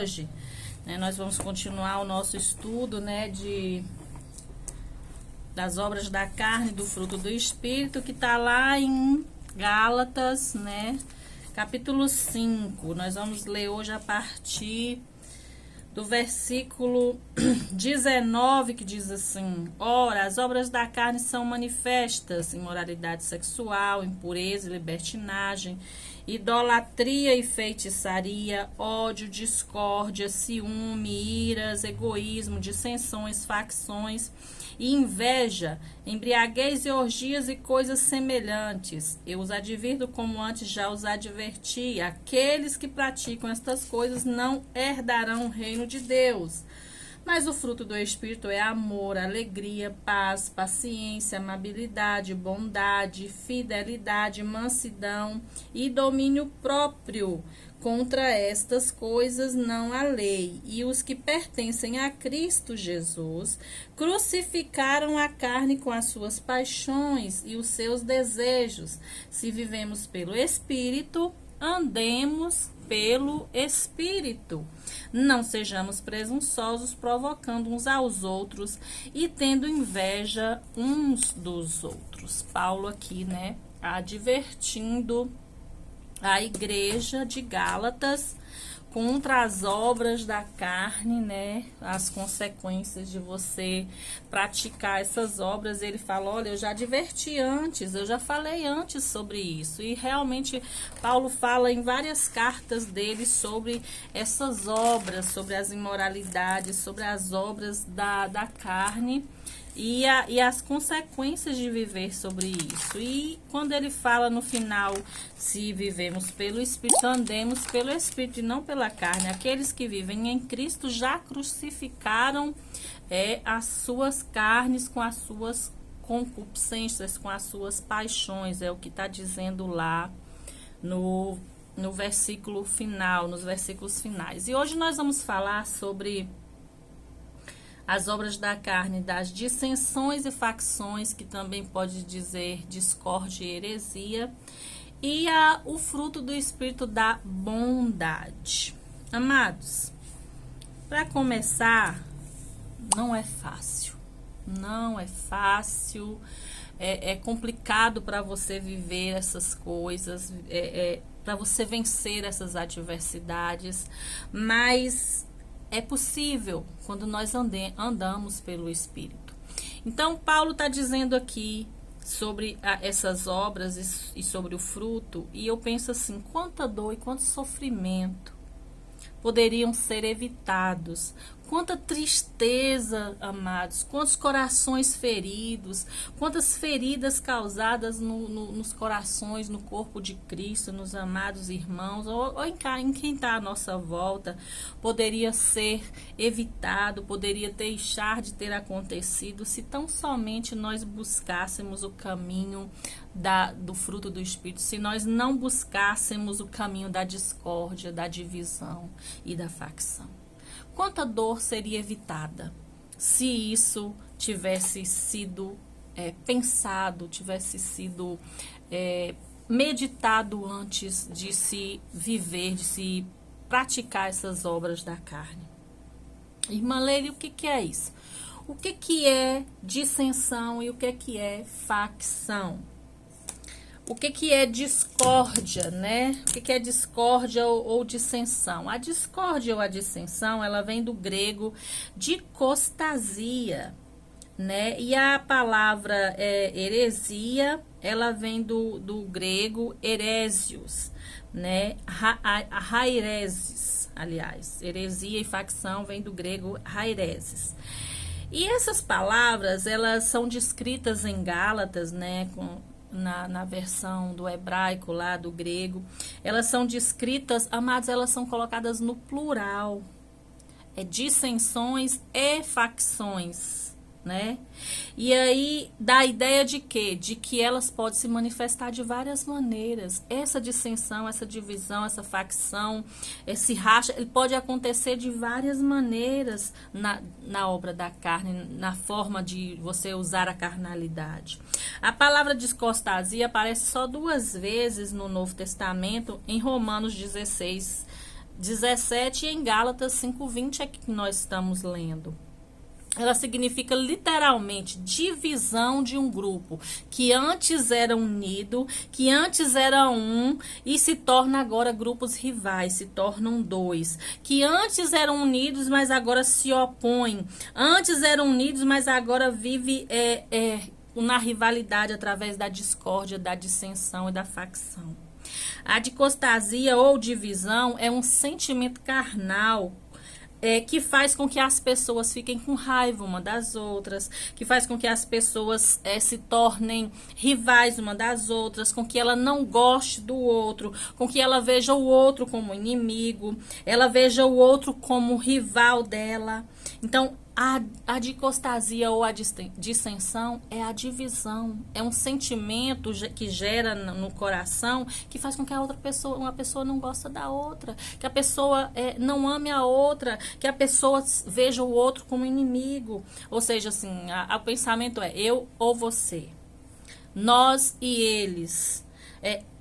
hoje, né, nós vamos continuar o nosso estudo, né, das obras da carne, do fruto do Espírito, que está lá em Gálatas, né, capítulo 5. Nós vamos ler hoje a partir do versículo 19, que diz assim: ora, as obras da carne são manifestas: imoralidade sexual, impureza e libertinagem, idolatria e feitiçaria, ódio, discórdia, ciúme, iras, egoísmo, dissensões, facções e inveja, embriaguez e orgias e coisas semelhantes. Eu os advirto como antes já os adverti: aqueles que praticam estas coisas não herdarão o reino de Deus. Mas o fruto do Espírito é amor, alegria, paz, paciência, amabilidade, bondade, fidelidade, mansidão e domínio próprio. Contra estas coisas não há lei. E os que pertencem a Cristo Jesus crucificaram a carne com as suas paixões e os seus desejos. Se vivemos pelo Espírito, andemos pelo Espírito. Não sejamos presunçosos, provocando uns aos outros e tendo inveja uns dos outros. Paulo aqui, né, advertindo a igreja de Gálatas contra as obras da carne, né, as consequências de você praticar essas obras. Ele fala: olha, eu já adverti antes, eu já falei antes sobre isso. E realmente Paulo fala em várias cartas dele sobre essas obras, sobre as imoralidades, sobre as obras da carne e as consequências de viver sobre isso. E quando ele fala no final: se vivemos pelo Espírito, andemos pelo Espírito e não pela carne. Aqueles que vivem em Cristo já crucificaram as suas carnes com as suas concupiscências, com as suas paixões. É o que está dizendo lá no versículo final, nos versículos finais. E hoje nós vamos falar sobre as obras da carne, das dissensões e facções, que também pode dizer discórdia e heresia, e o fruto do Espírito da bondade. Amados, para começar, não é fácil. Não é fácil, é complicado para você viver essas coisas, para você vencer essas adversidades, mas é possível quando nós andamos pelo Espírito. Então, Paulo está dizendo aqui sobre essas obras e sobre o fruto, e eu penso assim: quanta dor e quanto sofrimento poderiam ser evitados. Quanta tristeza, amados, quantos corações feridos, quantas feridas causadas nos corações, no corpo de Cristo, nos amados irmãos, ou em quem está à nossa volta, poderia ser evitado, poderia deixar de ter acontecido, se tão somente nós buscássemos o caminho do fruto do Espírito, se nós não buscássemos o caminho da discórdia, da divisão e da facção. Quanta dor seria evitada se isso tivesse sido pensado, tivesse sido meditado antes de se viver, de se praticar essas obras da carne. Irmã Leila, o que é isso? O que é dissensão e o que é facção? O que é discórdia, né? O que é discórdia ou dissensão? A discórdia ou a dissensão, ela vem do grego dikostasia, né? E a palavra heresia, ela vem do grego heresios, né? Haireses, aliás. Heresia e facção vem do grego haireses. E essas palavras, elas são descritas em Gálatas, né? Na versão do hebraico lá, do grego, elas são descritas, amados, elas são colocadas no plural, dissensões e facções, né? E aí dá a ideia de quê? De que elas podem se manifestar de várias maneiras. Essa dissensão, essa divisão, essa facção, esse racha, ele pode acontecer de várias maneiras na obra da carne, na forma de você usar a carnalidade. A palavra discostasia aparece só 2 vezes no Novo Testamento, em Romanos 16, 17 e em Gálatas 5:20 é que nós estamos lendo. Ela significa literalmente divisão de um grupo que antes era unido, que antes era um e se torna agora grupos rivais, se tornam dois. Que antes eram unidos, mas agora se opõem. Antes eram unidos, mas agora vive na rivalidade através da discórdia, da dissensão e da facção. A dicostasia ou divisão é um sentimento carnal que faz com que as pessoas fiquem com raiva uma das outras, que faz com que as pessoas se tornem rivais uma das outras, com que ela não goste do outro, com que ela veja o outro como inimigo, ela veja o outro como rival dela. Então, a dicostasia ou a dissensão é a divisão, é um sentimento que gera no coração que faz com que uma pessoa não gosta da outra, que a pessoa não ame a outra, que a pessoa veja o outro como inimigo. Ou seja, assim, o pensamento é eu ou você, nós e eles,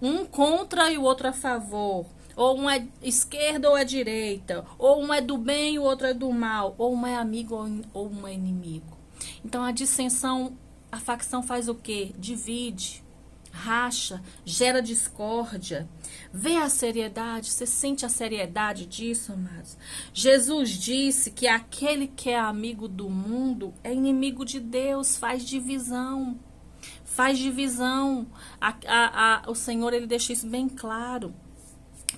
um contra e o outro a favor. Ou um é esquerda ou é direita, ou um é do bem e o outro é do mal, ou um é amigo ou um é inimigo. Então a dissensão, a facção faz o quê? Divide, racha, gera discórdia. Vê a seriedade, você sente a seriedade disso, amados? Jesus disse que aquele que é amigo do mundo é inimigo de Deus, faz divisão. Faz divisão. O Senhor, ele deixa isso bem claro.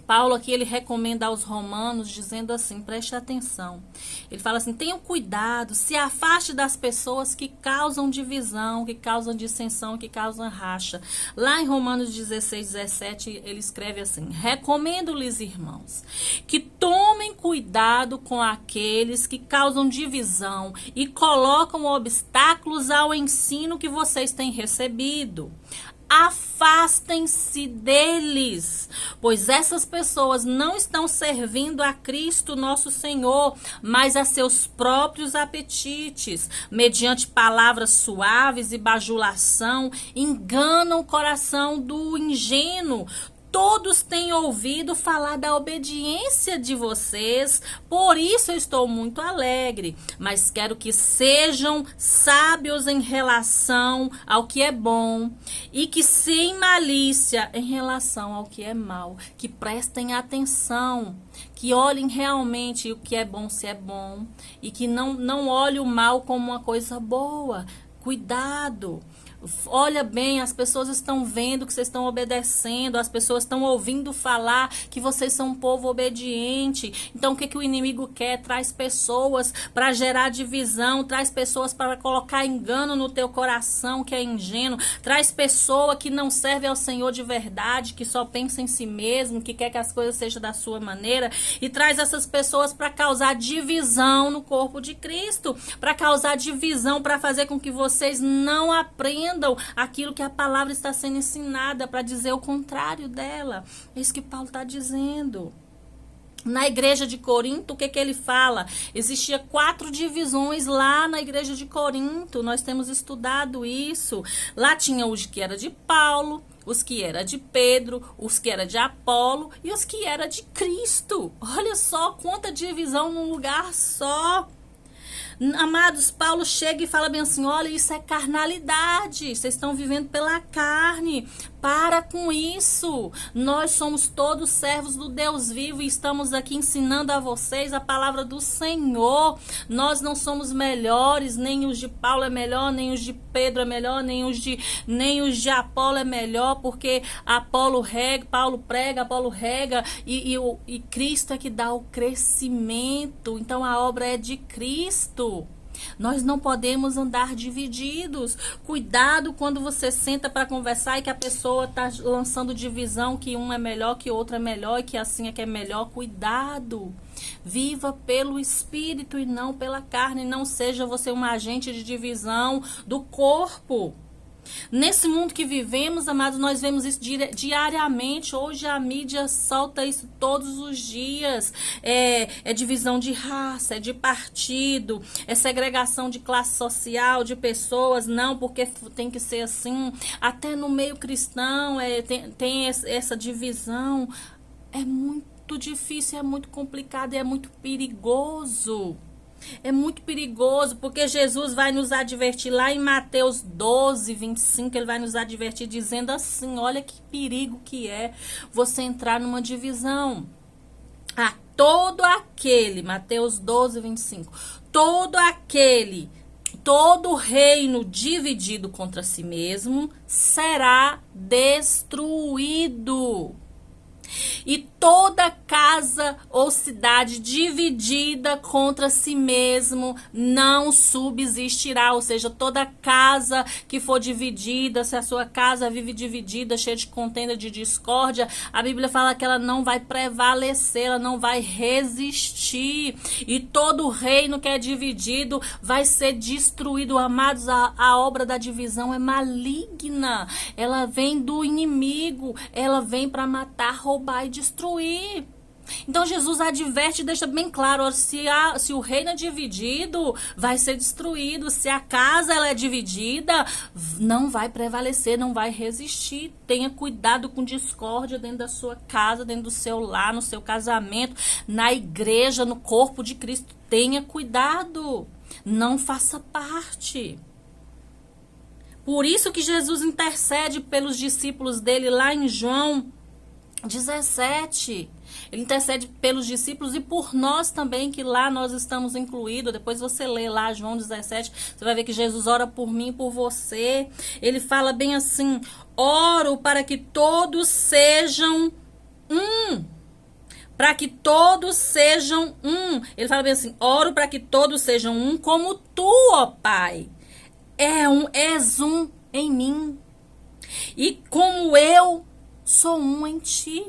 Paulo aqui, ele recomenda aos romanos, dizendo assim, preste atenção. Ele fala assim, tenham cuidado, se afaste das pessoas que causam divisão, que causam dissensão, que causam racha. Lá em Romanos 16:17, ele escreve assim, recomendo-lhes, irmãos, que tomem cuidado com aqueles que causam divisão e colocam obstáculos ao ensino que vocês têm recebido. Afastem-se deles, pois essas pessoas não estão servindo a Cristo nosso Senhor, mas a seus próprios apetites, mediante palavras suaves e bajulação, enganam o coração do ingênuo. Todos têm ouvido falar da obediência de vocês, por isso eu estou muito alegre. Mas quero que sejam sábios em relação ao que é bom e que sem malícia em relação ao que é mal. Que prestem atenção, que olhem realmente o que é bom, se é bom, e que não olhem o mal como uma coisa boa. Cuidado. Olha bem, as pessoas estão vendo que vocês estão obedecendo, as pessoas estão ouvindo falar que vocês são um povo obediente. Então o que o inimigo quer? Traz pessoas para gerar divisão, traz pessoas para colocar engano no teu coração, que é ingênuo, traz pessoa que não serve ao Senhor de verdade, que só pensa em si mesmo, que quer que as coisas sejam da sua maneira, e traz essas pessoas para causar divisão no corpo de Cristo, para causar divisão, para fazer com que vocês não aprendam aquilo que a palavra está sendo ensinada, para dizer o contrário dela. É isso que Paulo está dizendo. Na igreja de Corinto, o que ele fala? Existia 4 divisões lá na igreja de Corinto. Nós temos estudado isso. Lá tinha os que era de Paulo, os que era de Pedro, os que era de Apolo e os que era de Cristo. Olha só quanta divisão num lugar só. Amados, Paulo chega e fala bem assim, olha, isso é carnalidade, vocês estão vivendo pela carne, para com isso. Nós somos todos servos do Deus vivo e estamos aqui ensinando a vocês a palavra do Senhor. Nós não somos melhores, nem os de Paulo é melhor, nem os de Pedro é melhor, nem os de Apolo é melhor, porque Paulo prega, Apolo rega e Cristo é que dá o crescimento. Então a obra é de Cristo. Nós não podemos andar divididos. Cuidado quando você senta para conversar e que a pessoa está lançando divisão, que um é melhor, que outro é melhor e que assim é que é melhor. Cuidado. Viva pelo Espírito e não pela carne. Não seja você um agente de divisão do corpo. Nesse mundo que vivemos, amados, nós vemos isso diariamente. Hoje a mídia solta isso todos os dias. É divisão de raça, é de partido, é segregação de classe social, de pessoas. Não, porque tem que ser assim. Até no meio cristão tem essa divisão. É muito muito difícil, é muito complicado e é muito perigoso. É muito perigoso, porque Jesus vai nos advertir lá em Mateus 12, 25, ele vai nos advertir dizendo assim, olha que perigo que é você entrar numa divisão. Todo aquele, Mateus 12, 25, todo reino dividido contra si mesmo será destruído. E toda casa ou cidade dividida contra si mesmo não subsistirá. Ou seja, toda casa que for dividida, se a sua casa vive dividida, cheia de contenda, de discórdia, a Bíblia fala que ela não vai prevalecer, ela não vai resistir. E todo reino que é dividido vai ser destruído. Amados, a obra da divisão é maligna. Ela vem do inimigo, ela vem para matar, roubar e destruir. Então Jesus adverte e deixa bem claro, ó, se o reino é dividido, vai ser destruído. Se a casa ela é dividida, não vai prevalecer, não vai resistir. Tenha cuidado com discórdia dentro da sua casa, dentro do seu lar, no seu casamento, na igreja, no corpo de Cristo. Tenha cuidado, não faça parte. Por isso que Jesus intercede pelos discípulos dele lá em João 17, ele intercede pelos discípulos e por nós também, que lá nós estamos incluídos. Depois você lê lá João 17, você vai ver que Jesus ora por mim e por você. Ele fala bem assim, oro para que todos sejam um. Para que todos sejam um. Ele fala bem assim, oro para que todos sejam um como tu, ó Pai. És um em mim. E como eu sou um em ti.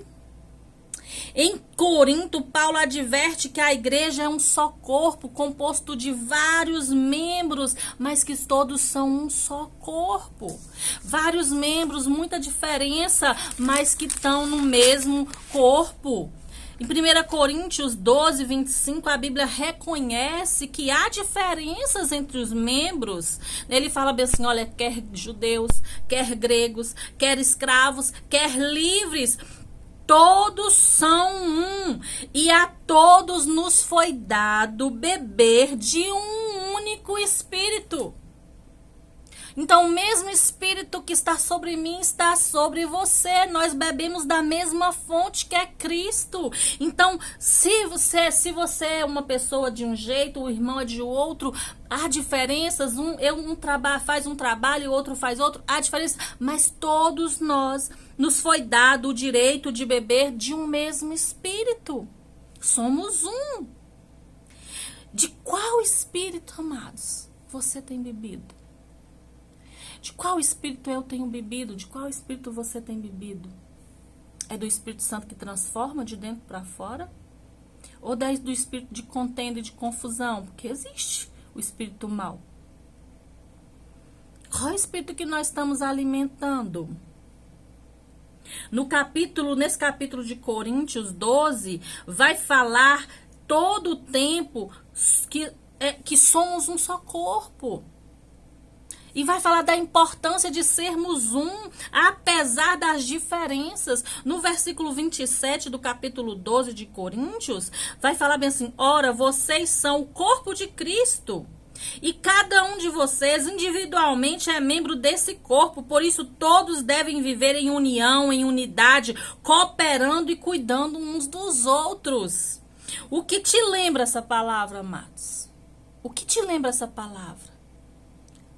Em Corinto, Paulo adverte que a igreja é um só corpo, composto de vários membros, mas que todos são um só corpo. Vários membros, muita diferença, mas que estão no mesmo corpo. Em 1 Coríntios 12, 25, a Bíblia reconhece que há diferenças entre os membros. Ele fala bem assim, olha, quer judeus, quer gregos, quer escravos, quer livres, todos são um. E a todos nos foi dado beber de um único Espírito. Então, o mesmo Espírito que está sobre mim está sobre você. Nós bebemos da mesma fonte que é Cristo. Então, se você é uma pessoa de um jeito, o irmão é de outro, há diferenças. Faz um trabalho e o outro faz outro. Há diferença, mas todos nós nos foi dado o direito de beber de um mesmo Espírito. Somos um. De qual Espírito, amados, você tem bebido? De qual Espírito eu tenho bebido? De qual Espírito você tem bebido? É do Espírito Santo que transforma de dentro para fora? Ou do Espírito de contenda e de confusão? Porque existe o Espírito mau. Qual é o Espírito que nós estamos alimentando? Nesse capítulo de Coríntios 12, vai falar todo o tempo que somos um só corpo. E vai falar da importância de sermos um, apesar das diferenças. No versículo 27 do capítulo 12 de Coríntios, vai falar bem assim, ora, vocês são o corpo de Cristo. E cada um de vocês individualmente é membro desse corpo. Por isso todos devem viver em união, em unidade, cooperando e cuidando uns dos outros. O que te lembra essa palavra, amados? O que te lembra essa palavra?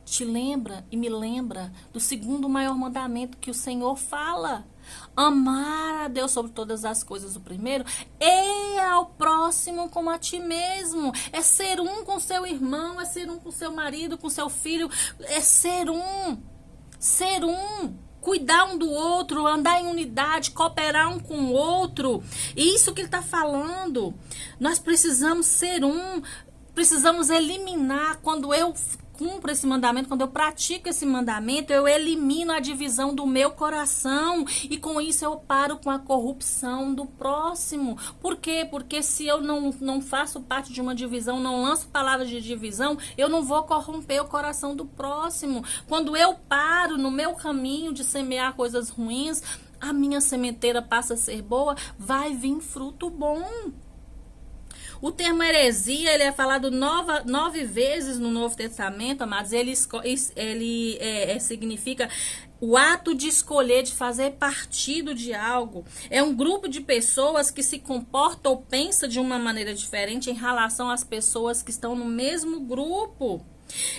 Te lembra e me lembra do segundo maior mandamento que o Senhor fala. Amar a Deus sobre todas as coisas, o primeiro, e ao próximo como a ti mesmo. É ser um com seu irmão, é ser um com seu marido, com seu filho, é ser um. Ser um. Cuidar um do outro, andar em unidade, cooperar um com o outro. Isso que ele está falando. Nós precisamos ser um, precisamos eliminar. Quando eu cumpro esse mandamento, quando eu pratico esse mandamento, eu elimino a divisão do meu coração e com isso eu paro com a corrupção do próximo. Por quê? Porque se eu não faço parte de uma divisão, não lanço palavras de divisão, eu não vou corromper o coração do próximo. Quando eu paro no meu caminho de semear coisas ruins, a minha sementeira passa a ser boa, vai vir fruto bom. O termo heresia, ele é falado 9 vezes no Novo Testamento, amados. Ele significa o ato de escolher, de fazer partido de algo. É um grupo de pessoas que se comporta ou pensa de uma maneira diferente em relação às pessoas que estão no mesmo grupo.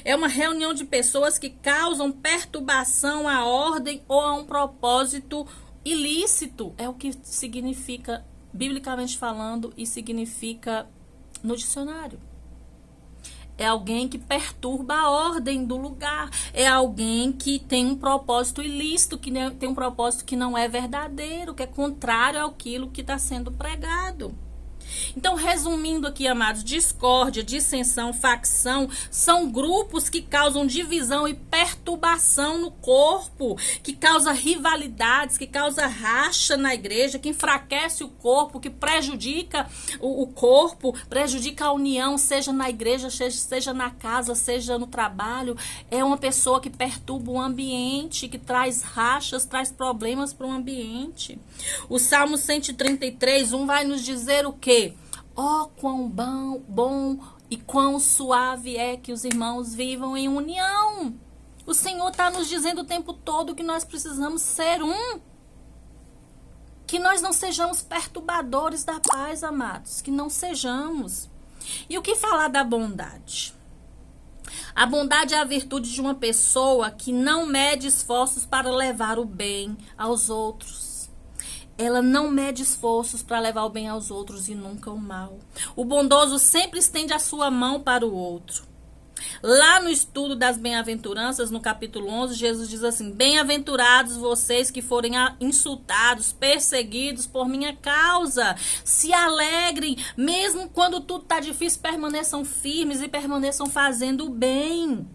É uma reunião de pessoas que causam perturbação à ordem ou a um propósito ilícito. É o que significa, biblicamente falando, e significa no dicionário. É alguém que perturba a ordem do lugar. É alguém que tem um propósito ilícito, que tem um propósito que não é verdadeiro, que é contrário àquilo que está sendo pregado. Então, resumindo aqui, amados, discórdia, dissensão, facção, são grupos que causam divisão e perturbação no corpo, que causa rivalidades, que causa racha na igreja, que enfraquece o corpo, que prejudica o corpo, prejudica a união, seja na igreja, seja na casa, seja no trabalho. É uma pessoa que perturba o ambiente, que traz rachas, traz problemas para o ambiente. O Salmo 133, 1 vai nos dizer o quê? Ó, quão bom e quão suave é que os irmãos vivam em união. O Senhor está nos dizendo o tempo todo que nós precisamos ser um. Que nós não sejamos perturbadores da paz, amados. Que não sejamos. E o que falar da bondade? A bondade é a virtude de uma pessoa que não mede esforços para levar o bem aos outros. Ela não mede esforços para levar o bem aos outros e nunca o mal. O bondoso sempre estende a sua mão para o outro. Lá no estudo das bem-aventuranças, no capítulo 11, Jesus diz assim: bem-aventurados vocês que forem insultados, perseguidos por minha causa. Se alegrem, mesmo quando tudo está difícil, permaneçam firmes e permaneçam fazendo o bem.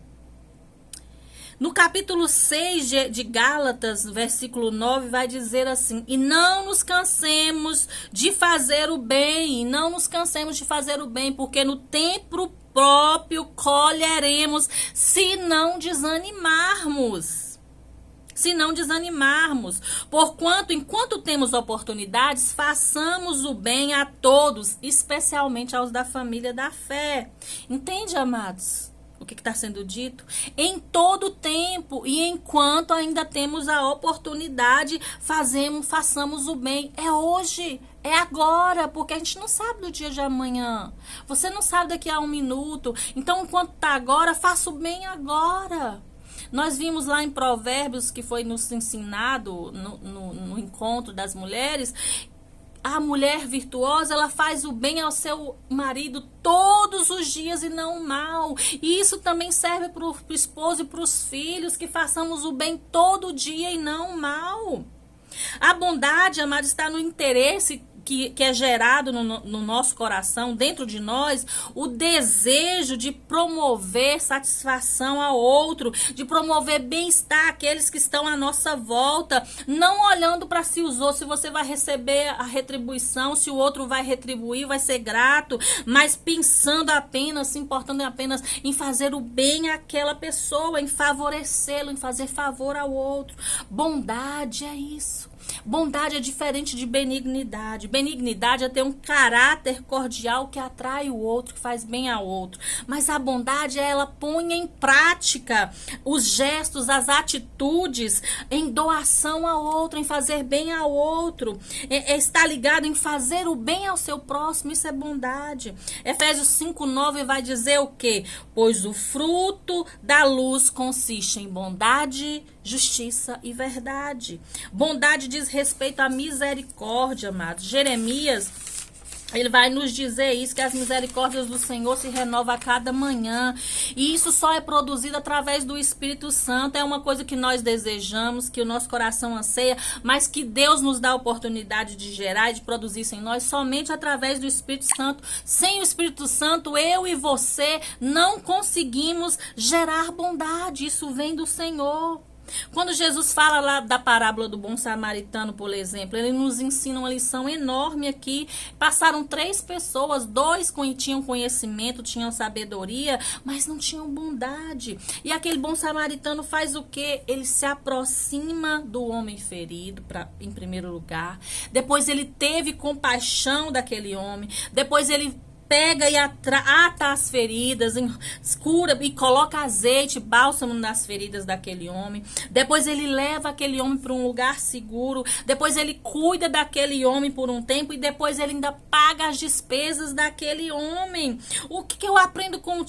No capítulo 6 de Gálatas, versículo 9, vai dizer assim: e não nos cansemos de fazer o bem, não nos cansemos de fazer o bem, porque no tempo próprio colheremos, se não desanimarmos. Se não desanimarmos. Porquanto, enquanto temos oportunidades, façamos o bem a todos, especialmente aos da família da fé. Entende, amados? O que está sendo dito? Em todo tempo e enquanto ainda temos a oportunidade, façamos o bem. É hoje, é agora, porque a gente não sabe do dia de amanhã. Você não sabe daqui a 1 minuto. Então, enquanto está agora, faça o bem agora. Nós vimos lá em Provérbios, que foi nos ensinado no encontro das mulheres. A mulher virtuosa, ela faz o bem ao seu marido todos os dias e não o mal. E isso também serve para o esposo e para os filhos, que façamos o bem todo dia e não o mal. A bondade, amado, está no interesse que é gerado no nosso coração, dentro de nós, o desejo de promover satisfação ao outro, de promover bem-estar àqueles que estão à nossa volta, não olhando para se você vai receber a retribuição, se o outro vai retribuir, vai ser grato, mas pensando apenas, se importando apenas em fazer o bem àquela pessoa, em favorecê-lo, em fazer favor ao outro. Bondade é isso. Bondade é diferente de benignidade. Benignidade é ter um caráter cordial que atrai o outro, que faz bem ao outro. Mas a bondade, ela põe em prática os gestos, as atitudes, em doação ao outro, em fazer bem ao outro. Está ligado em fazer o bem ao seu próximo. Isso é bondade. Efésios 5:9 vai dizer o quê? Pois o fruto da luz consiste em bondade, justiça e verdade. Bondade diz respeito à misericórdia, amados. Jeremias, ele vai nos dizer isso, que as misericórdias do Senhor se renovam a cada manhã. E isso só é produzido através do Espírito Santo. É uma coisa que nós desejamos, que o nosso coração anseia, mas que Deus nos dá a oportunidade de gerar e de produzir isso em nós somente através do Espírito Santo. Sem o Espírito Santo, eu e você não conseguimos gerar bondade. Isso vem do Senhor. Quando Jesus fala lá da parábola do bom samaritano, por exemplo, ele nos ensina uma lição enorme aqui. Passaram 3 pessoas, 2 tinham conhecimento, tinham sabedoria, mas não tinham bondade. E aquele bom samaritano faz o quê? Ele se aproxima do homem ferido, em primeiro lugar. Depois ele teve compaixão daquele homem. Depois ele pega e ata as feridas, cura e coloca azeite, bálsamo nas feridas daquele homem. Depois ele leva aquele homem para um lugar seguro. Depois ele cuida daquele homem por um tempo e depois ele ainda paga as despesas daquele homem. O que eu aprendo com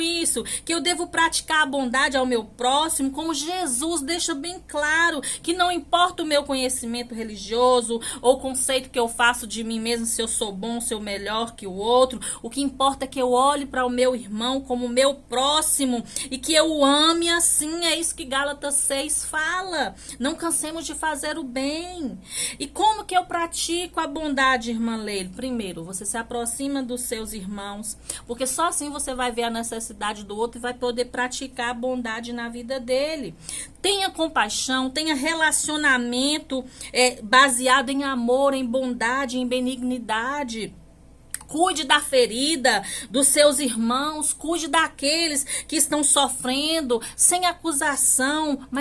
isso? Que eu devo praticar a bondade ao meu próximo, como Jesus deixa bem claro, que não importa o meu conhecimento religioso ou o conceito que eu faço de mim mesmo, se eu sou bom, se eu sou melhor que o outro. O que importa é que eu olhe para o meu irmão como meu próximo e que eu o ame assim. É isso que Gálatas 6 fala. Não cansemos de fazer o bem. E como que eu pratico a bondade, irmã Leila? Primeiro, você se aproxima dos seus irmãos, porque só assim você vai ver a necessidade do outro e vai poder praticar a bondade na vida dele. Tenha compaixão, tenha relacionamento baseado em amor, em bondade, em benignidade. Cuide da ferida dos seus irmãos, cuide daqueles que estão sofrendo sem acusação, mas